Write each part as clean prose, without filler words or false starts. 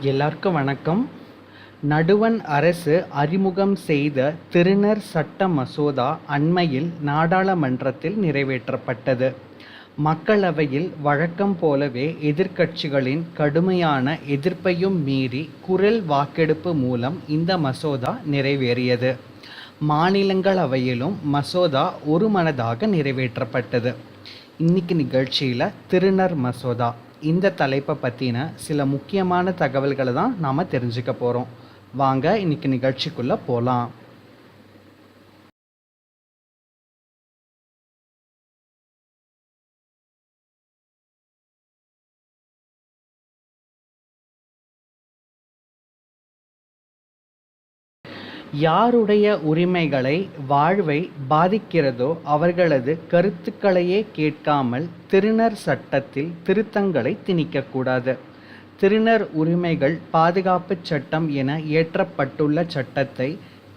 எல்லாருக்கும் வணக்கம். நடுவண் அரசு அறிமுகம் செய்த திருநர் சட்ட மசோதா அண்மையில் நாடாளுமன்றத்தில் நிறைவேற்றப்பட்டது. மக்களவையில் வழக்கம் போலவே எதிர்க்கட்சிகளின் கடுமையான எதிர்ப்பையும் மீறி குரல் வாக்கெடுப்பு மூலம் இந்த மசோதா நிறைவேறியது. மாநிலங்களவையிலும் மசோதா ஒருமனதாக நிறைவேற்றப்பட்டது. இன்னைக்கு நிகழ்ச்சியில் திருநர் மசோதா இந்த தலைப்பை பற்றின சில முக்கியமான தகவல்களை தான் நாம் தெரிஞ்சுக்க போகிறோம். வாங்க இன்னைக்கு நிகழ்ச்சிக்குள்ளே போகலாம். யாருடைய உரிமைகளை வாழ்வை பாதிக்கிறதோ அவர்களது கருத்துக்களையே கேட்காமல் திருநர் சட்டத்தில் திருத்தங்களை திணிக்கக்கூடாது. திருநர் உரிமைகள் பாதுகாப்பு சட்டம் என இயற்றப்பட்டுள்ள சட்டத்தை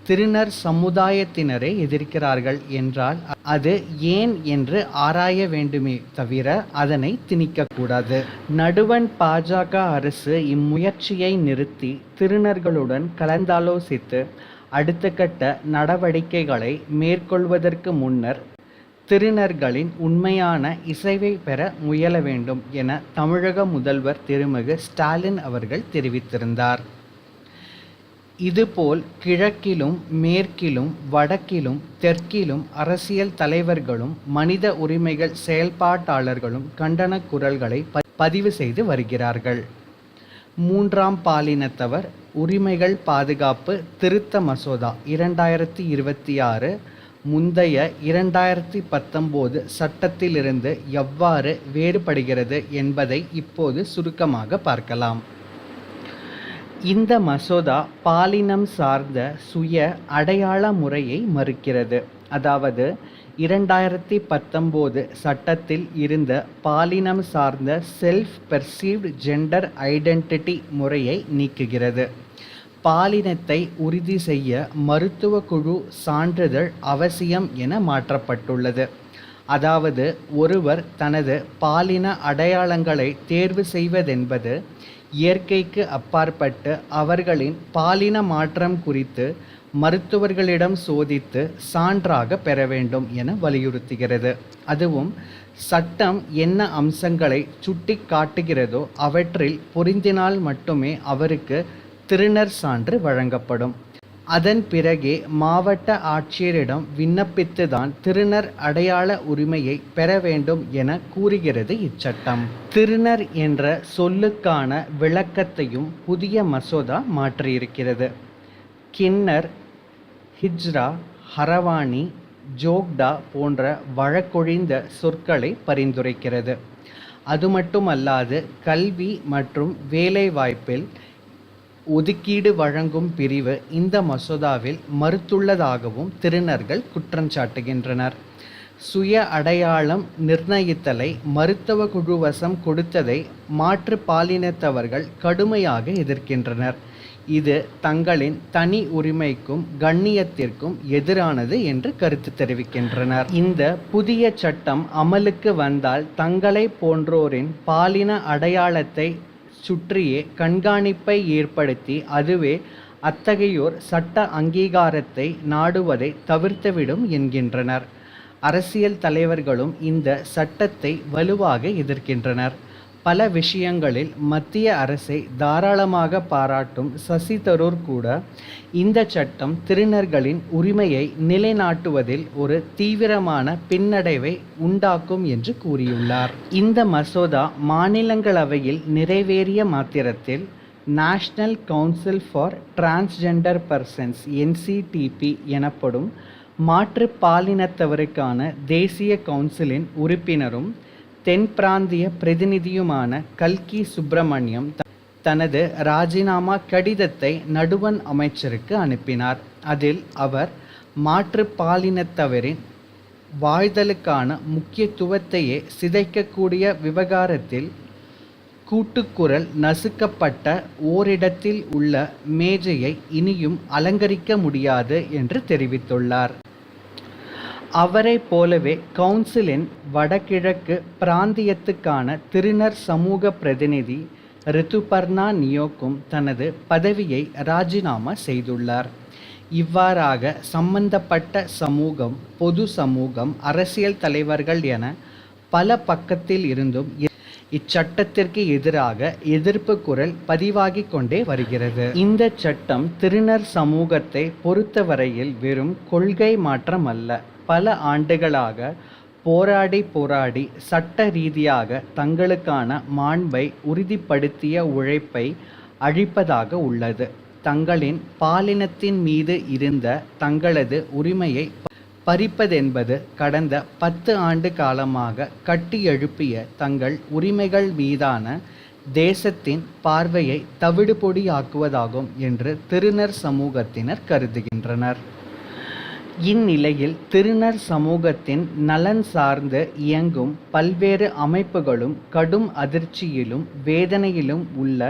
திருநர் சமுதாயத்தினரே எதிர்க்கிறார்கள் என்றால் அது ஏன் என்று ஆராய வேண்டுமே தவிர அதனை திணிக்கக்கூடாது. நடுவண் பாஜக அரசு இம்முயற்சியை நிறுத்தி திருநர்களுடன் கலந்தாலோசித்து அடுத்த கட்ட நடவடிக்கைகளை மேற்கொள்வதற்கு முன்னர் திருநர்களின் உண்மையான இசைவை பெற முயல வேண்டும் என தமிழக முதல்வர் திருமிகு ஸ்டாலின் அவர்கள் தெரிவித்திருந்தார். இதுபோல் கிழக்கிலும் மேற்கிலும் வடக்கிலும் தெற்கிலும் அரசியல் தலைவர்களும் மனித உரிமைகள் செயல்பாட்டாளர்களும் கண்டன குரல்களை பதிவு செய்து வருகிறார்கள். மூன்றாம் பாலினத்தவர் உரிமைகள் பாதுகாப்பு திருத்த மசோதா 2026 முந்தைய 2019 சட்டத்திலிருந்து எவ்வாறு வேறுபடுகிறது என்பதை இப்போது சுருக்கமாக பார்க்கலாம். இந்த மசோதா பாலினம் சார்ந்த சுய அடையாள முறையை மறுக்கிறது. அதாவது 2019 சட்டத்தில் இருந்த பாலினம் சார்ந்த செல்ஃப் பெர்சீவ்டு ஜெண்டர் ஐடென்டிட்டி முறையை நீக்குகிறது. பாலினத்தை உறுதி செய்ய மருத்துவ குழு சான்றிதழ் அவசியம் என மாற்றப்பட்டுள்ளது. அதாவது ஒருவர் தனது பாலின அடையாளங்களை தேர்வு செய்வதென்பது இயற்கைக்கு அப்பாற்பட்டு அவர்களின் பாலின மாற்றம் குறித்து மருத்துவர்களிடம் சோதித்து சான்றாக பெற வேண்டும் என வலியுறுத்துகிறது. அதுவும் சட்டம் என்ன அம்சங்களை சுட்டி காட்டுகிறதோ அவற்றில் பொருந்தினால் மட்டுமே அவருக்கு திருநர் சான்று வழங்கப்படும். அதன் பிறகே மாவட்ட ஆட்சியரிடம் விண்ணப்பித்துதான் திருநர் அடையாள உரிமையை பெற வேண்டும் என கூறுகிறது இச்சட்டம். திருநர் என்ற சொல்லுக்கான விளக்கத்தையும் புதிய மசோதா மாற்றியிருக்கிறது. கிண்ணர், ஹிஜ்ரா, ஹரவானி, ஜோக்டா போன்ற வழக்கொழிந்த சொற்களை பரிந்துரைக்கிறது. அது மட்டுமல்லாது கல்வி மற்றும் வேலைவாய்ப்பில் ஒதுக்கீடு வழங்கும் பிரிவு இந்த மசோதாவில் மறுத்துள்ளதாகவும் திருநர்கள் குற்றஞ்சாட்டுகின்றனர். சுய அடையாளம் நிர்ணயித்தலை மருத்துவ குழுவசம் கொடுத்ததை மாற்று பாலினத்தவர்கள் கடுமையாக எதிர்க்கின்றனர். இது தங்களின் தனி உரிமைக்கும் கண்ணியத்திற்கும் எதிரானது என்று கருத்து தெரிவிக்கின்றனர். இந்த புதிய சட்டம் அமலுக்கு வந்தால் தங்களை போன்றோரின் பாலின அடையாளத்தை சுற்றியே கண்காணிப்பை ஏற்படுத்தி அதுவே அத்தகையோர் சட்ட அங்கீகாரத்தை நாடுவதை தவிர்த்துவிடும் என்கின்றனர். அரசியல் தலைவர்களும் இந்த சட்டத்தை வலுவாக எதிர்க்கின்றனர். பல விஷயங்களில் மத்திய அரசை தாராளமாக பாராட்டும் சசி தரூர் கூட இந்த சட்டம் திருநர்களின் உரிமையை நிலைநாட்டுவதில் ஒரு தீவிரமான பின்னடைவை உண்டாக்கும் என்று கூறியுள்ளார். இந்த மசோதா மாநிலங்களவையில் நிறைவேறிய மாத்திரத்தில் national council for transgender persons NCTP எனப்படும் மாற்று பாலினத்தவருக்கான தேசிய கவுன்சிலின் உறுப்பினரும் தென் பிராந்திய பிரதிநிதியுமான கல்கி சுப்பிரமணியம் தனது ராஜினாமா கடிதத்தை நடுவண் அமைச்சருக்கு அனுப்பினார். அதில் அவர் மாற்று பாலினத்தவரின் வாழ்தலுக்கான முக்கியத்துவத்தையே சிதைக்கக்கூடிய விவகாரத்தில் கூட்டுக்குரல் நசுக்கப்பட்ட ஓரிடத்தில் உள்ள மேஜையை இனியும் அலங்கரிக்க முடியாது என்று தெரிவித்துள்ளார். அவரை போலவே கவுன்சிலின் வடகிழக்கு பிராந்தியத்துக்கான திருநர் சமூக பிரதிநிதி ரிதுபர்ணா நியோக்கும் தனது பதவியை ராஜினாமா செய்துள்ளார். இவ்வாறாக சம்பந்தப்பட்ட சமூகம், பொது சமூகம், அரசியல் தலைவர்கள் என பல பக்கத்தில் இருந்தும் இச்சட்டத்திற்கு எதிராக எதிர்ப்பு குரல் பதிவாகிக் கொண்டே வருகிறது. இந்த சட்டம் திருநர் சமூகத்தை பொறுத்தவரையில் வெறும் கொள்கை மாற்றம் அல்ல, பல ஆண்டுகளாக போராடி சட்ட ரீதியாக தங்களுக்கான மாண்பை உறுதிப்படுத்திய உழைப்பை அழிப்பதாக உள்ளது. தங்களின் பாலினத்தின் மீது இருந்த தங்களது உரிமையை பறிப்பதென்பது கடந்த 10 ஆண்டு காலமாக கட்டியெழுப்பிய தங்கள் உரிமைகள் மீதான தேசத்தின் பார்வையை தவிடுபொடியாக்குவதாகும் என்று திருநர் சமூகத்தினர் கருதுகின்றனர். இந்நிலையில் திருநர் சமூகத்தின் நலன் சார்ந்து இயங்கும் பல்வேறு அமைப்புகளும் கடும் அதிர்ச்சியிலும் வேதனையிலும் உள்ள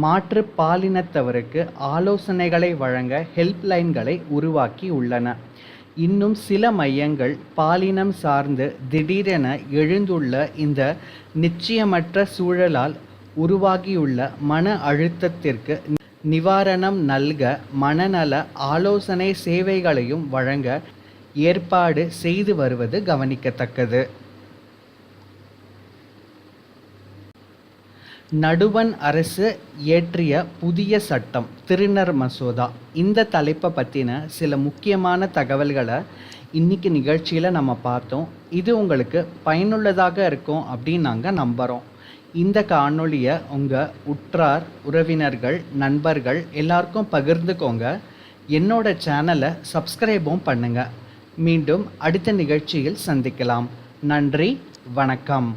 மாற்று பாலினத்தவருக்கு ஆலோசனைகளை வழங்க ஹெல்ப்லைன்களை உருவாக்கி உள்ளன. இன்னும் சில மையங்கள் பாலினம் சார்ந்து திடீரென எழுந்துள்ள இந்த நிச்சயமற்ற சூழலால் உருவாகியுள்ள மன அழுத்தத்திற்கு நிவாரணம் நல்க மனநல ஆலோசனை சேவைகளையும் வழங்க ஏற்பாடு செய்து வருவது கவனிக்கத்தக்கது. நடுவண் அரசு இயற்றிய புதிய சட்டம் திருநர் மசோதா. இந்த தலைப்பை பற்றின சில முக்கியமான தகவல்களை இன்றைக்கி நிகழ்ச்சியில் நம்ம பார்த்தோம். இது உங்களுக்கு பயனுள்ளதாக இருக்கும் அப்படின்னு நாங்கள் நம்புகிறோம். இந்த காணொளியை உங்கள் உற்றார், உறவினர்கள், நண்பர்கள் எல்லாருக்கும் பகிர்ந்துக்கோங்க. என்னோட சேனலை சப்ஸ்கிரைபும் பண்ணுங்கள். மீண்டும் அடுத்த நிகழ்ச்சியில் சந்திக்கலாம். நன்றி, வணக்கம்.